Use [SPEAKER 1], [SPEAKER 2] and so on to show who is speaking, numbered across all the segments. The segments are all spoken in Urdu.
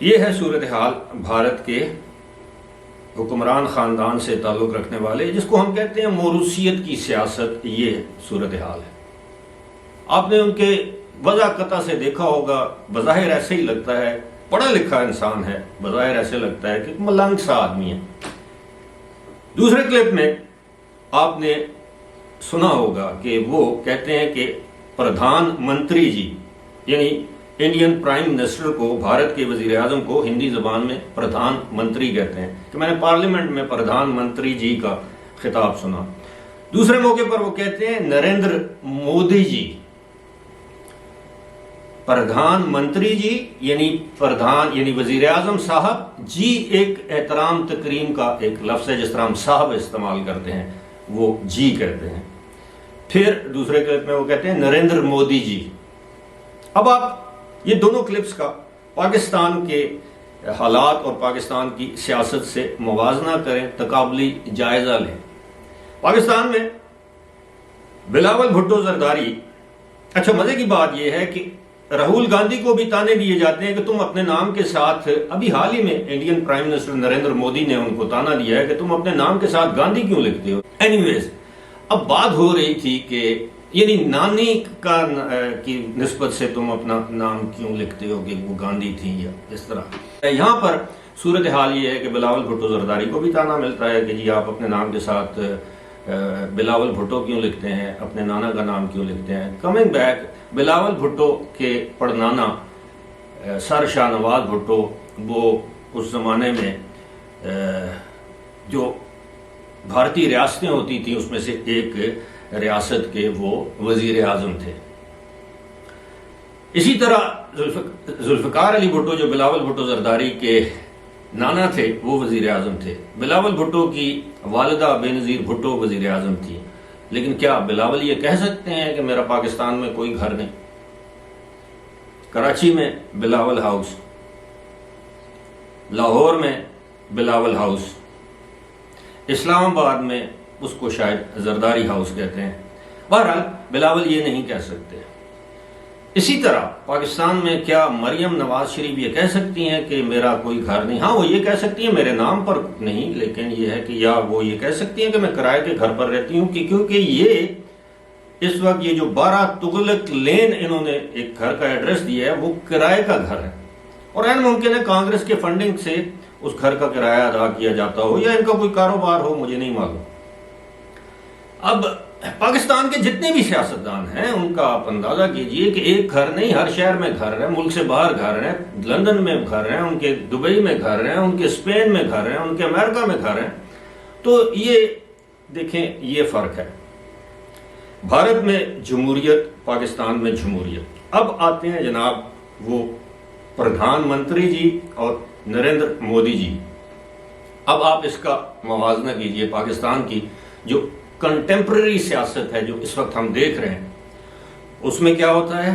[SPEAKER 1] یہ ہے صورتحال بھارت کے حکمران خاندان سے تعلق رکھنے والے، جس کو ہم کہتے ہیں موروثیت کی سیاست، یہ صورتحال ہے۔ آپ نے ان کے وضع قطع سے دیکھا ہوگا، بظاہر ایسے ہی لگتا ہے، پڑھا لکھا انسان ہے، بظاہر ایسے لگتا ہے کہ ملنگ سا آدمی ہے۔ دوسرے کلپ میں آپ نے سنا ہوگا کہ وہ کہتے ہیں کہ پردھان منتری جی، یعنی انڈین پرائم منسٹر کو، بھارت کے وزیر اعظم کو ہندی زبان میں پردھان منتری کہتے ہیں، کہ میں نے پارلیمنٹ میں پردھان منتری جی کا خطاب سنا۔ دوسرے موقع پر وہ کہتے ہیں نریندر مودی جی، پردھان منتری جی یعنی وزیر اعظم صاحب جی، ایک احترام تکریم کا ایک لفظ ہے، جس طرح ہم صاحب استعمال کرتے ہیں وہ جی کہتے ہیں۔ پھر دوسرے کلپ میں وہ کہتے ہیں نریندر مودی جی۔ اب آپ یہ دونوں کلپس کا پاکستان کے حالات اور پاکستان کی سیاست سے موازنہ کریں، تقابلی جائزہ لیں۔ پاکستان میں بلاول بھٹو زرداری، اچھا مزے کی بات یہ ہے کہ راہول گاندھی کو بھی تانے دیے جاتے ہیں کہ تم اپنے نام کے ساتھ، ابھی حال ہی میں Indian prime minister Narendra Modi نے ان کو تانا دیا ہے کہ تم اپنے نام کے ساتھ گاندھی کیوں لکھتے ہو۔ اینی ویز، اب بات ہو رہی تھی کہ یعنی نانی کی نسبت سے تم اپنا نام کیوں لکھتے ہو کہ وہ گاندھی تھی یا اس طرح۔ یہاں پر صورتحال یہ ہے کہ بلاول بھٹو زرداری کو بھی تانا ملتا ہے کہ جی آپ اپنے نام کے ساتھ بلاول بھٹو کیوں لکھتے ہیں، اپنے نانا کا نام کیوں لکھتے ہیں۔ کمنگ بیک، بلاول بھٹو کے پڑنانا سر شاہ نواز بھٹو، وہ اس زمانے میں جو بھارتی ریاستیں ہوتی تھیں اس میں سے ایک ریاست کے وہ وزیر اعظم تھے۔ اسی طرح ذوالفقار علی بھٹو جو بلاول بھٹو زرداری کے نانا تھے وہ وزیر اعظم تھے۔ بلاول بھٹو کی والدہ بے نظیر بھٹو وزیر اعظم تھی، لیکن کیا بلاول یہ کہہ سکتے ہیں کہ میرا پاکستان میں کوئی گھر نہیں؟ کراچی میں بلاول ہاؤس، لاہور میں بلاول ہاؤس، اسلام آباد میں اس کو شاید زرداری ہاؤس کہتے ہیں۔ بہرحال بلاول یہ نہیں کہہ سکتے۔ اسی طرح پاکستان میں کیا مریم نواز شریف یہ کہہ سکتی ہیں کہ میرا کوئی گھر نہیں؟ ہاں وہ یہ کہہ سکتی ہیں میرے نام پر نہیں، لیکن یہ ہے کہ یا وہ یہ کہہ سکتی ہیں کہ میں کرائے کے گھر پر رہتی ہوں، کیونکہ یہ اس وقت یہ جو 12 تغلق لین انہوں نے ایک گھر کا ایڈریس دیا ہے وہ کرائے کا گھر ہے، اور این ممکن ہے کانگریس کے فنڈنگ سے اس گھر کا کرایہ ادا کیا جاتا ہو یا ان کا کوئی کاروبار ہو، مجھے نہیں معلوم۔ اب پاکستان کے جتنے بھی سیاستدان ہیں ان کا آپ اندازہ کیجئے کہ ایک گھر نہیں، ہر شہر میں گھر ہیں، ملک سے باہر گھر ہیں، لندن میں گھر ہیں، ان کے دبئی میں گھر ہیں، ان کے اسپین میں گھر ہیں، ان کے امریکہ میں گھر ہیں۔ تو یہ دیکھیں یہ فرق ہے، بھارت میں جمہوریت، پاکستان میں جمہوریت۔ اب آتے ہیں جناب وہ پردھان منتری جی اور نریندر مودی جی۔ اب آپ اس کا موازنہ کیجئے پاکستان کی جو کنٹمپرری سیاست ہے جو اس وقت ہم دیکھ رہے ہیں، اس میں کیا ہوتا ہے؟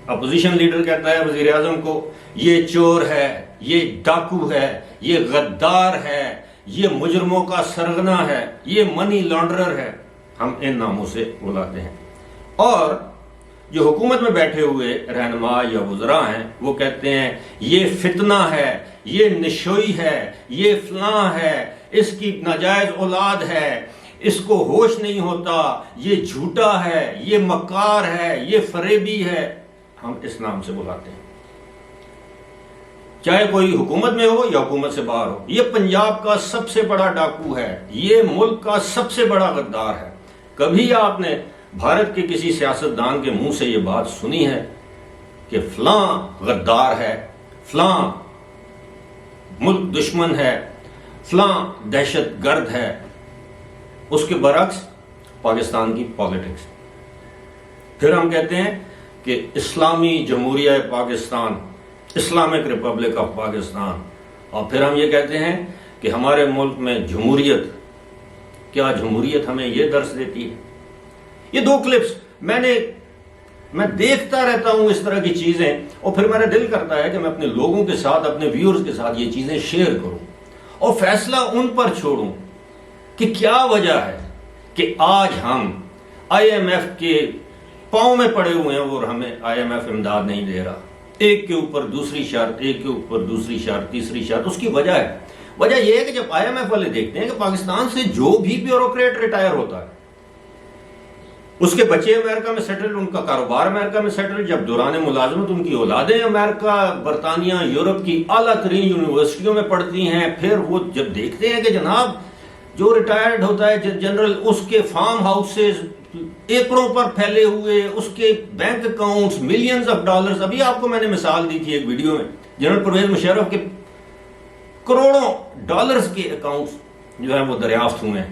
[SPEAKER 1] اپوزیشن لیڈر کہتا ہے وزیر اعظم کو یہ چور ہے، یہ ڈاکو ہے، یہ غدار ہے، یہ مجرموں کا سرغنہ ہے، یہ منی لانڈرر ہے، ہم ان ناموں سے بلاتے ہیں۔ اور جو حکومت میں بیٹھے ہوئے رہنما یا وزراء ہیں وہ کہتے ہیں یہ فتنہ ہے، یہ نشوئی ہے، یہ فلاں ہے، اس کی ناجائز اولاد ہے، اس کو ہوش نہیں ہوتا، یہ جھوٹا ہے، یہ مکار ہے، یہ فریبی ہے، ہم اس نام سے بلاتے ہیں، چاہے کوئی حکومت میں ہو یا حکومت سے باہر ہو۔ یہ پنجاب کا سب سے بڑا ڈاکو ہے، یہ ملک کا سب سے بڑا غدار ہے۔ کبھی آپ نے بھارت کے کسی سیاستدان کے منہ سے یہ بات سنی ہے کہ فلاں غدار ہے، فلاں ملک دشمن ہے، فلاں دہشت گرد ہے؟ اس کے برعکس پاکستان کی پالیٹکس۔ پھر ہم کہتے ہیں کہ اسلامی جمہوریہ Pakistan, Islamic republic of Pakistan, اور پھر ہم یہ کہتے ہیں کہ ہمارے ملک میں جمہوریت۔ کیا جمہوریت ہمیں یہ درس دیتی ہے؟ یہ دو کلپس میں دیکھتا رہتا ہوں اس طرح کی چیزیں، اور پھر میرا دل کرتا ہے کہ میں اپنے لوگوں کے ساتھ، اپنے ویورز کے ساتھ یہ چیزیں شیئر کروں اور فیصلہ ان پر چھوڑوں کہ کیا وجہ ہے کہ آج ہم آئی ایم ایف کے پاؤں میں پڑے ہوئے ہیں اور ہمیں آئی ایم ایف امداد نہیں دے رہا۔ ایک کے اوپر دوسری شرط، ایک کے اوپر دوسری شرط، تیسری شرط. اس کی وجہ ہے، وجہ یہ ہے کہ جب IMF والے دیکھتے ہیں کہ پاکستان سے جو بھی بیوروکریٹ ریٹائر ہوتا ہے، اس کے بچے امریکہ میں سیٹل، ان کا کاروبار امریکہ میں سیٹل، جب دوران ملازمت ان کی اولادیں امریکہ، برطانیہ، یورپ کی اعلیٰ ترین یونیورسٹیوں میں پڑھتی ہیں، پھر وہ جب دیکھتے ہیں کہ جناب جو ریٹائرڈ ہوتا ہے جنرل، اس کے فارم ہاؤسز ایکڑوں پر پھیلے ہوئے، اس کے bank accounts millions of dollars. ابھی آپ کو میں نے مثال دی تھی ایک ویڈیو میں، جنرل پرویز مشرف کے کروڑوں ڈالرز کے اکاؤنٹس جو ہیں وہ دریافت ہوئے ہیں.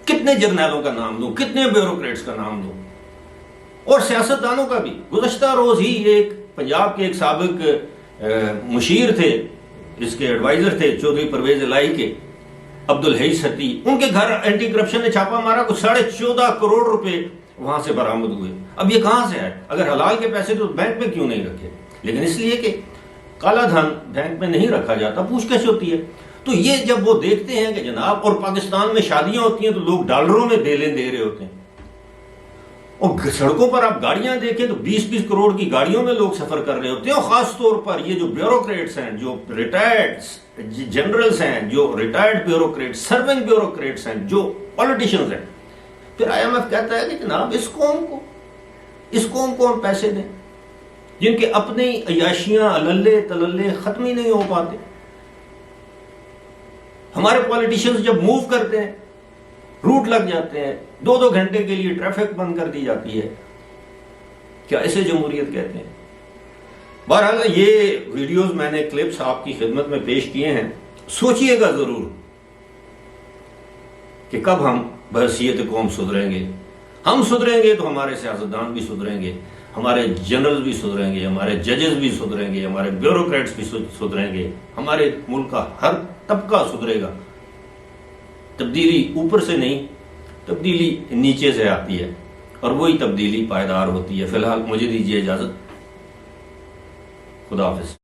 [SPEAKER 1] کتنے جرنیلوں کا نام دوں، کتنے بیوروکریٹس کا نام دوں، اور سیاستدانوں کا بھی. گزشتہ روز ہی ایک پنجاب کے ایک سابق مشیر تھے، اس کے ایڈوائزر تھے چودھری پرویز الہی کے، عبدالحی ستی، ان کے گھر اینٹی کرپشن نے چھاپا مارا، کچھ 14.5 کروڑ روپے وہاں سے برآمد ہوئے. اب یہ کہاں سے آئے؟ اگر حلال کے پیسے تو بینک میں کیوں نہیں رکھے؟ لیکن اس لیے کہ کالا دھن بینک میں نہیں رکھا جاتا، پوچھ گچھ ہوتی ہے. تو یہ جب وہ دیکھتے ہیں کہ جناب، اور پاکستان میں شادیاں ہوتی ہیں تو لوگ ڈالروں میں بیلیں دے رہے ہوتے ہیں، اور سڑکوں پر آپ گاڑیاں دیکھیں تو 20 کروڑ کی گاڑیوں میں لوگ سفر کر رہے ہوتے ہیں. اور خاص طور پر یہ جو بیوروکریٹس ہیں، جو ریٹائرڈ جنرلز ہیں، جو ریٹائرڈ بیوروکریٹس، سرونگ بیوروکریٹس ہیں، جو پولیٹیشنز ہیں، پھر IMF کہتا ہے کہ جناب اس قوم کو ہم پیسے دیں جن کے اپنی عیاشیاں اللے تللے ختم ہی نہیں ہو پاتے. ہمارے پولیٹیشنز جب موو کرتے ہیں، روٹ لگ جاتے ہیں، 2 گھنٹے کے لیے ٹریفک بند کر دی جاتی ہے. کیا اسے جمہوریت کہتے ہیں؟ بہرحال یہ ویڈیوز میں نے کلپس آپ کی خدمت میں پیش کیے ہیں. سوچئے گا ضرور کہ کب ہم بحیثیت قوم سدھریں گے. ہم سدھریں گے تو ہمارے سیاستدان بھی سدھریں گے، ہمارے جنرل بھی سدھریں گے، ہمارے ججز بھی سدھریں گے، ہمارے بیوروکریٹس بھی سدھریں گے، ہمارے ملک کا ہر طبقہ سدھرے گا. تبدیلی اوپر سے نہیں، تبدیلی نیچے سے آتی ہے، اور وہی تبدیلی پائیدار ہوتی ہے. فی الحال مجھے دیجیے اجازت. خدا حافظ.